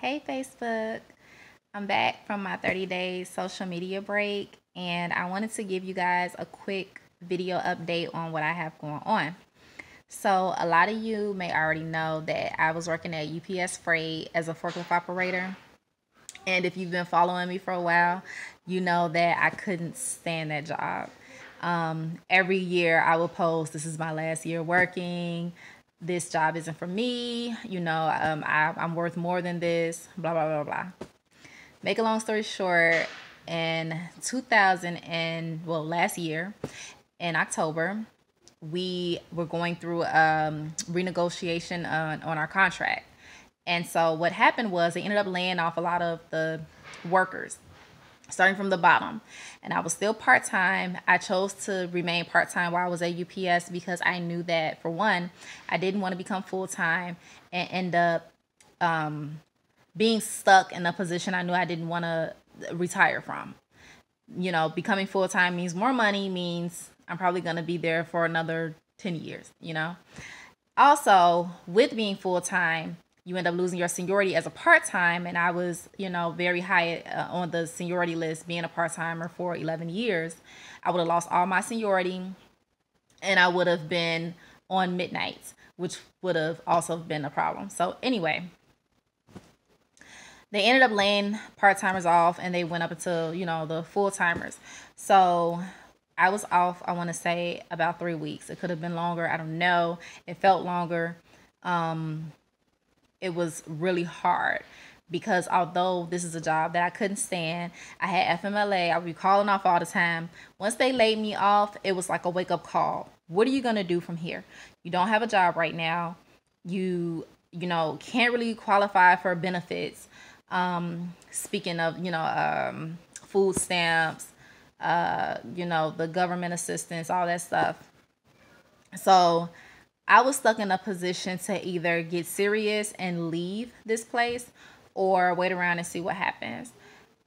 Hey Facebook, I'm back from my 30-day social media break and I wanted to give you guys a quick video update on what I have going on. So a lot of you may already know that I was working at UPS Freight as a forklift operator. And if you've been following me for a while, you know that I couldn't stand that job. Every year I will post, this is my last year working. This job isn't for me. I'm worth more than this, blah, blah, blah, blah. Make a long story short, in last year in October, we were going through renegotiation on our contract. And so what happened was they ended up laying off a lot of the workers, starting from the bottom. And I was still part-time. I chose to remain part-time while I was at UPS because I knew that, for one, I didn't want to become full-time and end up being stuck in a position I knew I didn't want to retire from. Becoming full-time means more money, means I'm probably going to be there for another 10 years. Also, with being full-time, you end up losing your seniority as a part-time, and I was, very high on the seniority list, being a part-timer for 11 years. I would have lost all my seniority, and I would have been on midnights, which would have also been a problem. So anyway, they ended up laying part-timers off, and they went up until, the full-timers. So I was off, I want to say, about 3 weeks. It could have been longer. I don't know. It felt longer. It was really hard because although this is a job that I couldn't stand, I had FMLA, I would be calling off all the time. Once they laid me off, it was like a wake-up call. What are you going to do from here? You don't have a job right now. You can't really qualify for benefits. Speaking of, food stamps, the government assistance, all that stuff. So I was stuck in a position to either get serious and leave this place or wait around and see what happens.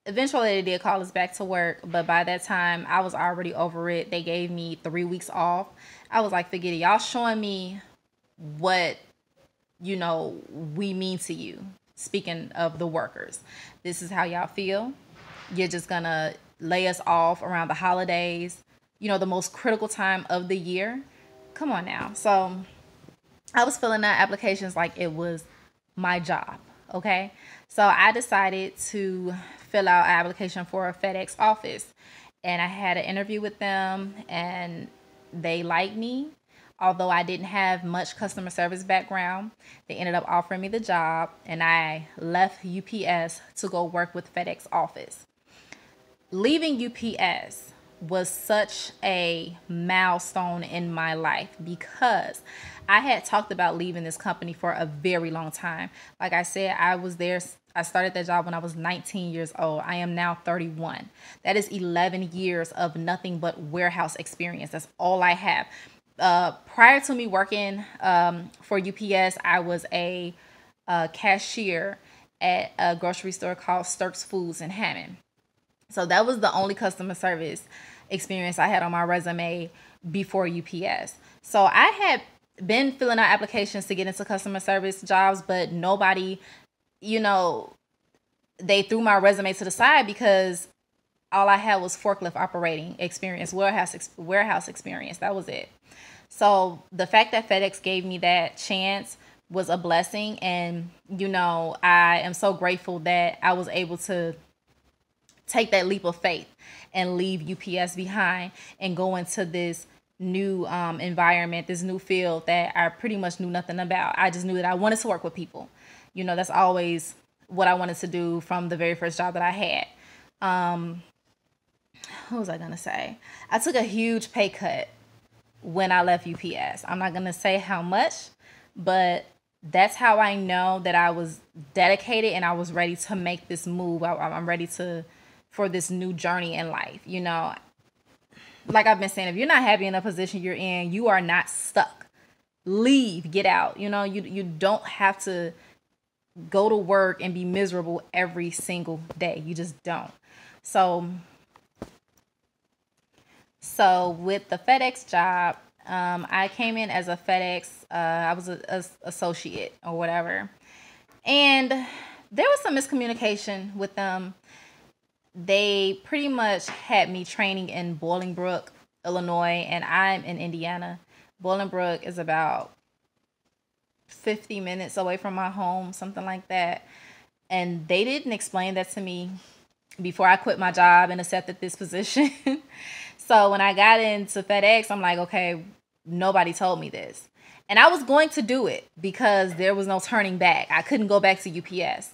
Eventually, they did call us back to work, but by that time, I was already over it. They gave me 3 weeks off. I was like, forget it. Y'all showing me what, we mean to you. Speaking of the workers, this is how y'all feel. You're just going to lay us off around the holidays, the most critical time of the year. Come on now. So I was filling out applications like it was my job. Okay. So I decided to fill out an application for a FedEx office, and I had an interview with them and they liked me. Although I didn't have much customer service background, they ended up offering me the job, and I left UPS to go work with FedEx office. Leaving UPS was such a milestone in my life because I had talked about leaving this company for a very long time. Like I said, I started that job when I was 19 years old. I am now 31. That is 11 years of nothing but warehouse experience. That's all I have. Prior to me working for UPS, I was a cashier at a grocery store called Sturk's Foods in Hammond. So that was the only customer service experience I had on my resume before UPS. So I had been filling out applications to get into customer service jobs, but nobody, they threw my resume to the side because all I had was forklift operating experience, warehouse experience. That was it. So the fact that FedEx gave me that chance was a blessing. And, I am so grateful that I was able to take that leap of faith and leave UPS behind and go into this new environment, this new field that I pretty much knew nothing about. I just knew that I wanted to work with people. That's always what I wanted to do from the very first job that I had. What was I going to say? I took a huge pay cut when I left UPS. I'm not going to say how much, but that's how I know that I was dedicated and I was ready to make this move. I'm ready for this new journey in life. Like I've been saying, if you're not happy in a position you're in, you are not stuck. Leave, get out. You don't have to go to work and be miserable every single day. You just don't. So with the FedEx job, I came in as a FedEx, I was a associate or whatever. And there was some miscommunication with them. They pretty much had me training in Bolingbrook, Illinois, and I'm in Indiana. Bolingbrook is about 50 minutes away from my home, something like that. And they didn't explain that to me before I quit my job and accepted this position. So when I got into FedEx, I'm like, okay, nobody told me this. And I was going to do it because there was no turning back. I couldn't go back to UPS.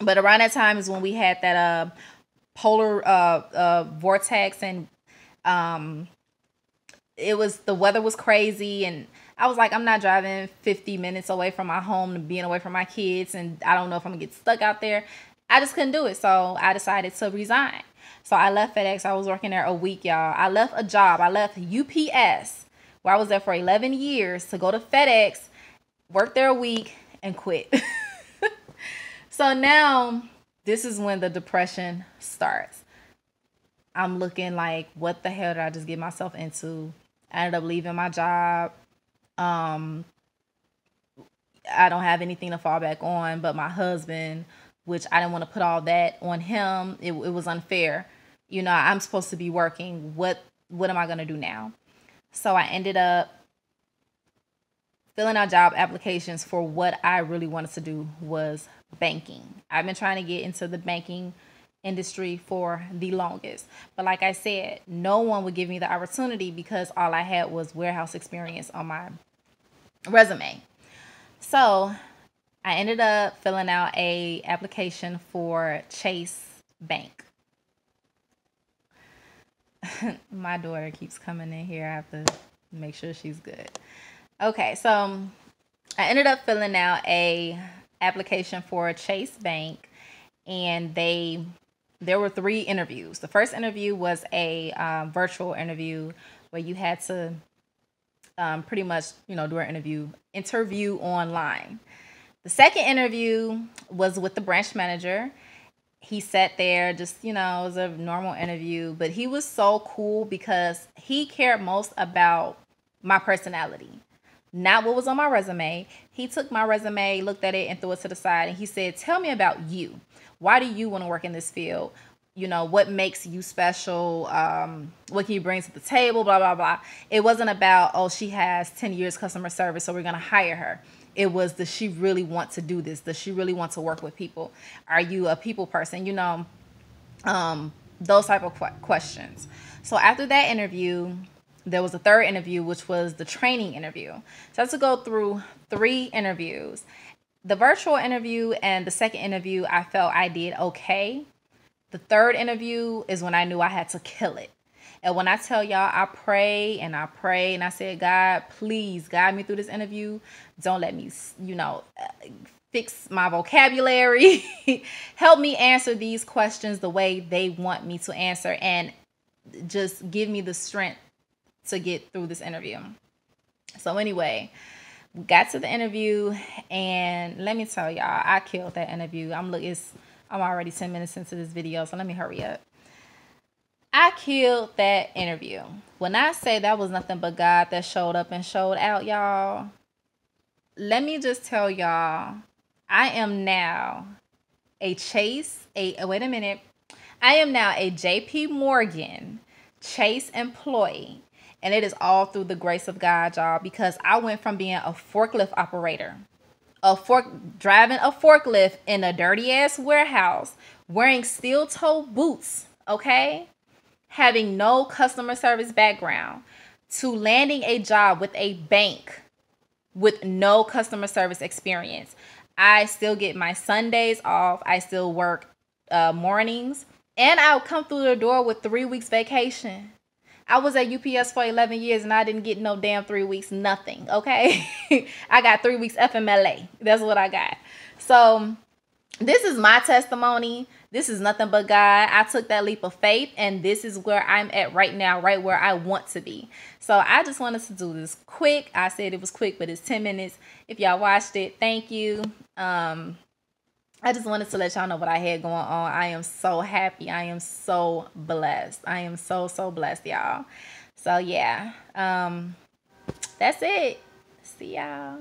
But around that time is when we had that polar vortex, and the weather was crazy, and I was like, I'm not driving 50 minutes away from my home and being away from my kids, and I don't know if I'm gonna get stuck out there. I just couldn't do it, so I decided to resign. So I left FedEx. I was working there a week, y'all. I left a job. I left UPS, where I was there for 11 years, to go to FedEx, work there a week, and quit. So now this is when the depression starts. I'm looking like, what the hell did I just get myself into? I ended up leaving my job. I don't have anything to fall back on but my husband, which I didn't want to put all that on him. It was unfair. You know, I'm supposed to be working. What am I going to do now? So I ended up filling out job applications for what I really wanted to do, was banking. I've been trying to get into the banking industry for the longest. But like I said, no one would give me the opportunity because all I had was warehouse experience on my resume. So I ended up filling out a application for Chase Bank. My daughter keeps coming in here. I have to make sure she's good. Okay, so I ended up filling out a application for Chase Bank, and there were 3 interviews. The first interview was a virtual interview where you had to pretty much, do an interview online. The second interview was with the branch manager. He sat there, just, it was a normal interview, but he was so cool because he cared most about my personality, not what was on my resume. He took my resume, looked at it, and threw it to the side, and he said, tell me about you. Why do you want to work in this field? What makes you special? What can you bring to the table? Blah, blah, blah. It wasn't about, oh, she has 10 years customer service, so we're going to hire her. It was, does she really want to do this? Does she really want to work with people? Are you a people person? Those type of questions. So after that interview, there was a third interview, which was the training interview. So I had to go through 3 interviews. The virtual interview and the second interview, I felt I did okay. The third interview is when I knew I had to kill it. And when I tell y'all, I pray and I pray and I said, God, please guide me through this interview. Don't let me, fix my vocabulary. Help me answer these questions the way they want me to answer, and just give me the strength to get through this interview. So anyway, we got to the interview, and let me tell y'all, I killed that interview. I'm already 10 minutes into this video, so let me hurry up. I killed that interview. When I say that was nothing but God that showed up and showed out, y'all, let me just tell y'all, I am now a I am now a JP Morgan Chase employee. And it is all through the grace of God, y'all, because I went from being a forklift operator, driving a forklift in a dirty ass warehouse, wearing steel toe boots, okay, having no customer service background, to landing a job with a bank with no customer service experience. I still get my Sundays off. I still work mornings, and I'll come through the door with 3 weeks vacation. I was at UPS for 11 years and I didn't get no damn 3 weeks, nothing, okay? I got 3 weeks FMLA. That's what I got. So this is my testimony. This is nothing but God. I took that leap of faith, and this is where I'm at right now, right where I want to be. So I just wanted to do this quick. I said it was quick, but it's 10 minutes. If y'all watched it, thank you. I just wanted to let y'all know what I had going on. I am so happy. I am so blessed. I am so, so blessed, y'all. So yeah, that's it. See y'all.